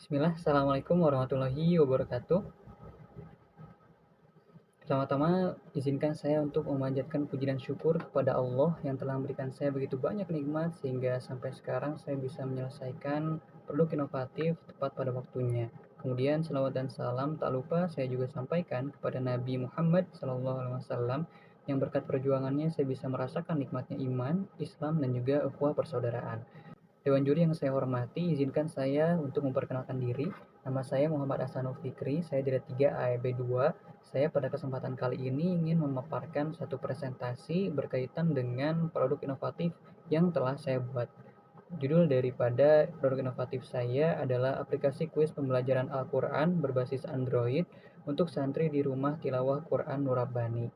Bismillah, Assalamualaikum warahmatullahi wabarakatuh. Pertama-tama, izinkan saya untuk memanjatkan puji dan syukur kepada Allah yang telah memberikan saya begitu banyak nikmat sehingga sampai sekarang saya bisa menyelesaikan produk inovatif tepat pada waktunya. Kemudian selawat dan salam tak lupa saya juga sampaikan kepada Nabi Muhammad SAW yang berkat perjuangannya saya bisa merasakan nikmatnya iman, Islam, dan juga ukhuwah persaudaraan. Dewan juri yang saya hormati, izinkan saya untuk memperkenalkan diri. Nama saya Muhammad Ahsanul Fikri, saya dari 3 AEB 2. Saya pada kesempatan kali ini ingin memaparkan satu presentasi berkaitan dengan produk inovatif yang telah saya buat. Judul daripada produk inovatif saya adalah aplikasi kuis pembelajaran Al-Quran berbasis Android untuk santri di rumah tilawah Quran Nurabbani.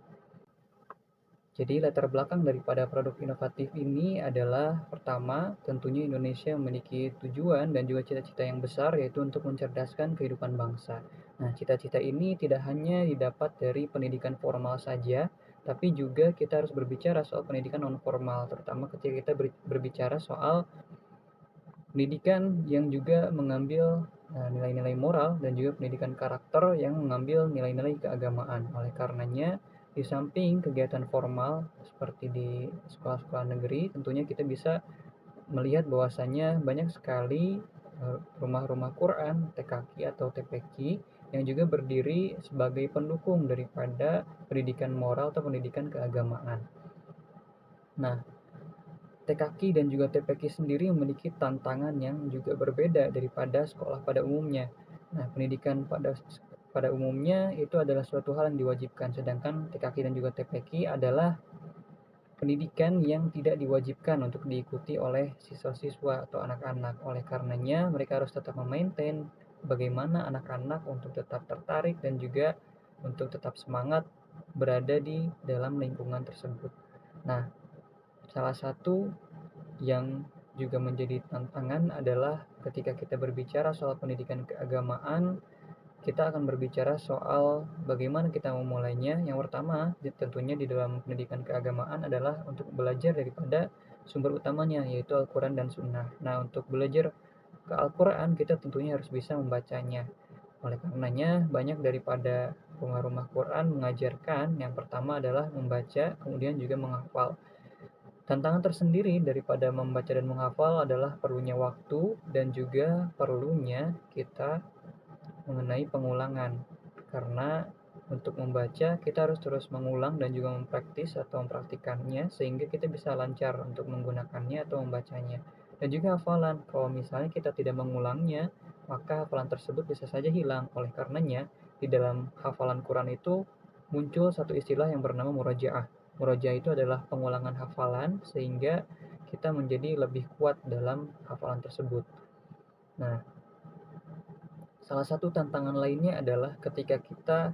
Jadi latar belakang daripada produk inovatif ini adalah pertama, tentunya Indonesia memiliki tujuan dan juga cita-cita yang besar yaitu untuk mencerdaskan kehidupan bangsa. Nah, cita-cita ini tidak hanya didapat dari pendidikan formal saja, tapi juga kita harus berbicara soal pendidikan non formal, terutama ketika kita berbicara soal pendidikan yang juga mengambil nilai-nilai moral dan juga pendidikan karakter yang mengambil nilai-nilai keagamaan. Oleh karenanya, di samping kegiatan formal seperti di sekolah-sekolah negeri, tentunya kita bisa melihat bahwasannya banyak sekali rumah-rumah Quran, TKQ atau TPQ yang juga berdiri sebagai pendukung daripada pendidikan moral atau pendidikan keagamaan. Nah, TKQ dan juga TPQ sendiri memiliki tantangan yang juga berbeda daripada sekolah pada umumnya. Nah, pendidikan pada umumnya itu adalah suatu hal yang diwajibkan, sedangkan TKQ dan juga TPQ adalah pendidikan yang tidak diwajibkan untuk diikuti oleh siswa-siswa atau anak-anak. Oleh karenanya, mereka harus tetap memaintain bagaimana anak-anak untuk tetap tertarik dan juga untuk tetap semangat berada di dalam lingkungan tersebut. Nah, salah satu yang juga menjadi tantangan adalah ketika kita berbicara soal pendidikan keagamaan, kita akan berbicara soal bagaimana kita memulainya. Yang pertama, tentunya di dalam pendidikan keagamaan adalah untuk belajar daripada sumber utamanya, yaitu Al-Quran dan Sunnah. Nah, untuk belajar ke Al-Quran, kita tentunya harus bisa membacanya. Oleh karenanya, banyak daripada rumah-rumah Quran mengajarkan yang pertama adalah membaca, kemudian juga menghafal. Tantangan tersendiri daripada membaca dan menghafal adalah perlunya waktu dan juga perlunya kita mengenai pengulangan. Karena untuk membaca kita harus terus mengulang dan juga mempraktis atau mempraktikannya sehingga kita bisa lancar untuk menggunakannya atau membacanya. Dan juga hafalan, kalau misalnya kita tidak mengulangnya, maka hafalan tersebut bisa saja hilang. Oleh karenanya, di dalam hafalan Quran itu muncul satu istilah yang bernama murajaah. Murajaah itu adalah pengulangan hafalan sehingga kita menjadi lebih kuat dalam hafalan tersebut. Nah, salah satu tantangan lainnya adalah ketika kita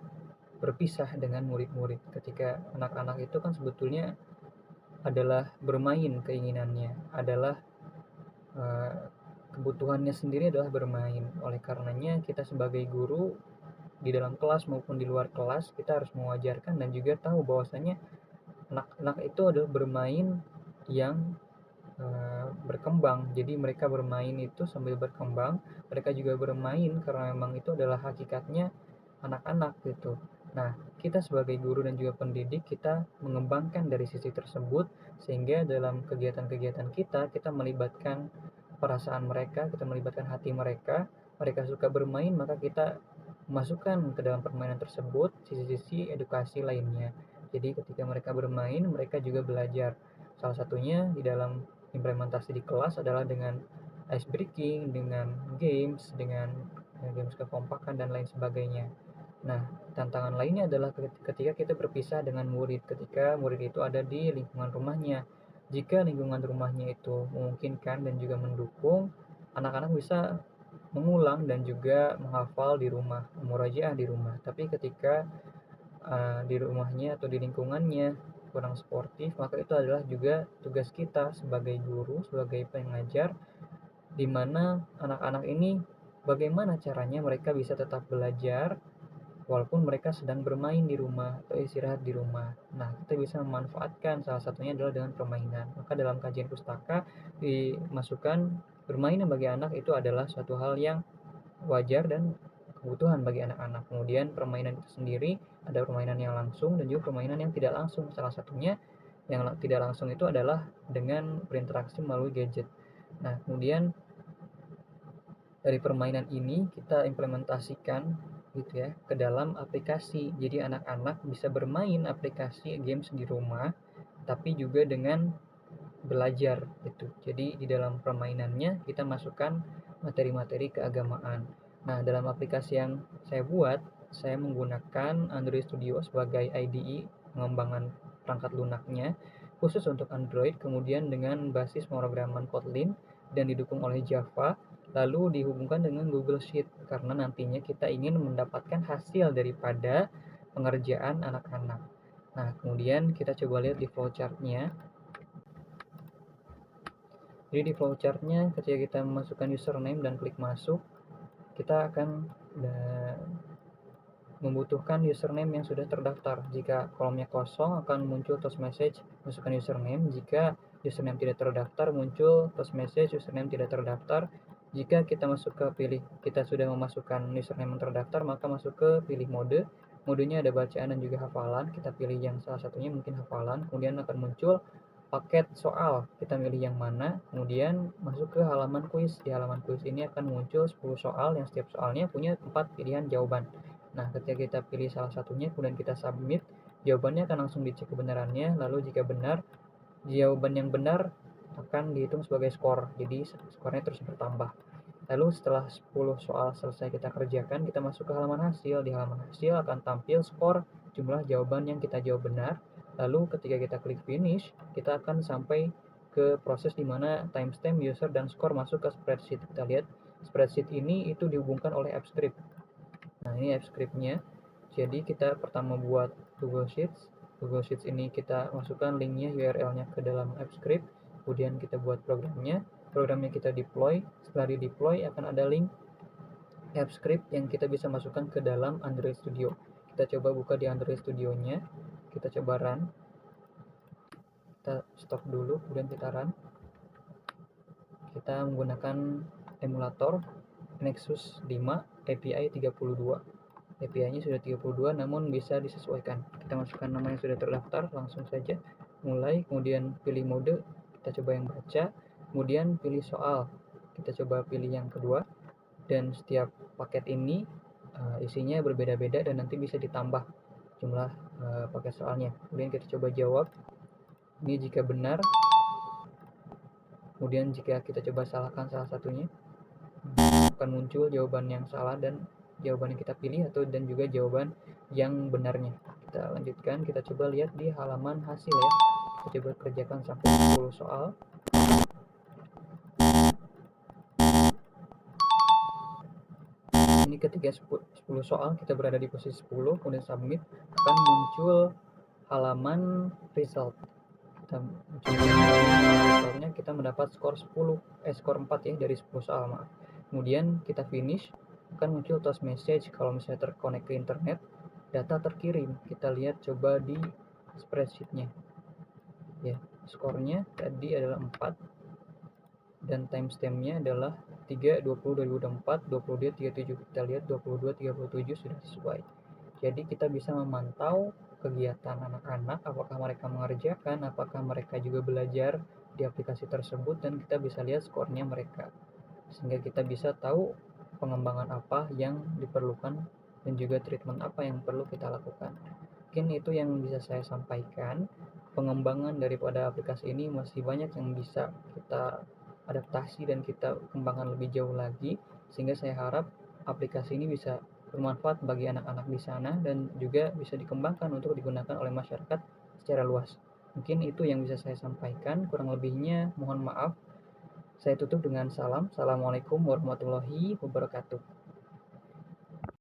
berpisah dengan murid-murid. Ketika anak-anak itu kan sebetulnya adalah bermain keinginannya, adalah uh, kebutuhannya sendiri adalah bermain. Oleh karenanya kita sebagai guru di dalam kelas maupun di luar kelas kita harus mewajarkan dan juga tahu bahwasanya anak-anak itu adalah bermain yang berkembang. Jadi mereka bermain itu sambil berkembang, mereka juga bermain karena memang itu adalah hakikatnya anak-anak gitu. Nah, kita sebagai guru dan juga pendidik kita mengembangkan dari sisi tersebut sehingga dalam kegiatan-kegiatan kita melibatkan perasaan mereka, kita melibatkan hati mereka. Mereka suka bermain, maka kita masukkan ke dalam permainan tersebut sisi-sisi edukasi lainnya. Jadi ketika mereka bermain, mereka juga belajar. Salah satunya di dalam implementasi di kelas adalah dengan ice breaking, dengan games, dengan games kekompakan dan lain sebagainya. Nah, tantangan lainnya adalah ketika kita berpisah dengan murid, ketika murid itu ada di lingkungan rumahnya. Jika lingkungan rumahnya itu memungkinkan dan juga mendukung, anak-anak bisa mengulang dan juga menghafal di rumah, murajaah di rumah. Tapi ketika di rumahnya atau di lingkungannya kurang sportif, maka itu adalah juga tugas kita sebagai guru, sebagai pengajar, di mana anak-anak ini bagaimana caranya mereka bisa tetap belajar walaupun mereka sedang bermain di rumah atau istirahat di rumah. Nah, kita bisa memanfaatkan salah satunya adalah dengan permainan. Maka dalam kajian pustaka dimasukkan bermain bagi anak itu adalah suatu hal yang wajar dan kebutuhan bagi anak-anak. Kemudian permainan itu sendiri ada permainan yang langsung dan juga permainan yang tidak langsung. Salah satunya yang tidak langsung itu adalah dengan berinteraksi melalui gadget. Nah, kemudian dari permainan ini kita implementasikan gitu ya ke dalam aplikasi. Jadi anak-anak bisa bermain aplikasi games di rumah tapi juga dengan belajar gitu. Jadi di dalam permainannya kita masukkan materi-materi keagamaan. Nah, dalam aplikasi yang saya buat, saya menggunakan Android Studio sebagai IDE pengembangan perangkat lunaknya khusus untuk Android, kemudian dengan basis pemrograman Kotlin dan didukung oleh Java, lalu dihubungkan dengan Google Sheet karena nantinya kita ingin mendapatkan hasil daripada pengerjaan anak-anak. Nah, kemudian kita coba lihat di flowchart-nya. Jadi di flowchart-nya ketika kita memasukkan username dan klik masuk, kita akan membutuhkan username yang sudah terdaftar. Jika kolomnya kosong akan muncul toast message masukkan username. Jika username tidak terdaftar muncul toast message username tidak terdaftar. Jika kita sudah memasukkan username yang terdaftar, maka masuk ke pilih mode. Modenya ada bacaan dan juga hafalan. Kita pilih yang salah satunya mungkin hafalan. Kemudian akan muncul paket soal, kita milih yang mana, kemudian masuk ke halaman kuis. Di halaman kuis ini akan muncul 10 soal yang setiap soalnya punya 4 pilihan jawaban. Nah, ketika kita pilih salah satunya, kemudian kita submit, jawabannya akan langsung dicek kebenarannya, lalu jika benar, jawaban yang benar akan dihitung sebagai skor, jadi skornya terus bertambah. Lalu setelah 10 soal selesai kita kerjakan, kita masuk ke halaman hasil. Di halaman hasil akan tampil skor jumlah jawaban yang kita jawab benar. Lalu ketika kita klik finish, kita akan sampai ke proses di mana timestamp, user, dan skor masuk ke spreadsheet. Kita lihat spreadsheet ini itu dihubungkan oleh AppScript. Nah, ini AppScript-nya. Jadi kita pertama buat Google Sheets. Google Sheets ini kita masukkan linknya, URL-nya ke dalam AppScript. Kemudian kita buat programnya. Programnya kita deploy. Setelah di deploy akan ada link AppScript yang kita bisa masukkan ke dalam Android Studio. Kita coba buka di Android Studio-nya. Kita coba run. Kita stop dulu, kemudian kita run. Kita menggunakan emulator Nexus 5 API 32. API-nya sudah 32 namun bisa disesuaikan. Kita masukkan nama yang sudah terdaftar, langsung saja mulai, kemudian pilih mode, kita coba yang baca, kemudian pilih soal, kita coba pilih yang kedua, dan setiap paket ini isinya berbeda-beda dan nanti bisa ditambah jumlah paket soalnya. Kemudian kita coba jawab, ini jika benar, kemudian jika kita coba salahkan salah satunya, akan muncul jawaban yang salah dan jawaban yang kita pilih dan juga jawaban yang benarnya. Kita lanjutkan, kita coba lihat di halaman hasil ya. Kita coba kerjakan sampai 10 soal. Ini ketika 10 soal kita berada di posisi 10, kemudian submit, akan muncul halaman result. Kita resultnya kita mendapat skor 4 ya dari 10 soal, maaf. Kemudian kita finish, akan muncul toast message kalau misalnya terkonek ke internet, data terkirim. Kita lihat coba di spreadsheet-nya. Ya, skornya tadi adalah 4 dan timestamp-nya adalah 3/20/2024, 20/2/37. Kita lihat 22/37 sudah sesuai. Jadi kita bisa memantau kegiatan anak-anak, apakah mereka mengerjakan, apakah mereka juga belajar di aplikasi tersebut, dan kita bisa lihat skornya mereka. Sehingga kita bisa tahu pengembangan apa yang diperlukan dan juga treatment apa yang perlu kita lakukan. Mungkin itu yang bisa saya sampaikan. Pengembangan daripada aplikasi ini masih banyak yang bisa kita adaptasi dan kita kembangkan lebih jauh lagi, sehingga saya harap aplikasi ini bisa bermanfaat bagi anak-anak di sana dan juga bisa dikembangkan untuk digunakan oleh masyarakat secara luas. Mungkin itu yang bisa saya sampaikan, kurang lebihnya mohon maaf. Saya tutup dengan salam. Assalamualaikum warahmatullahi wabarakatuh.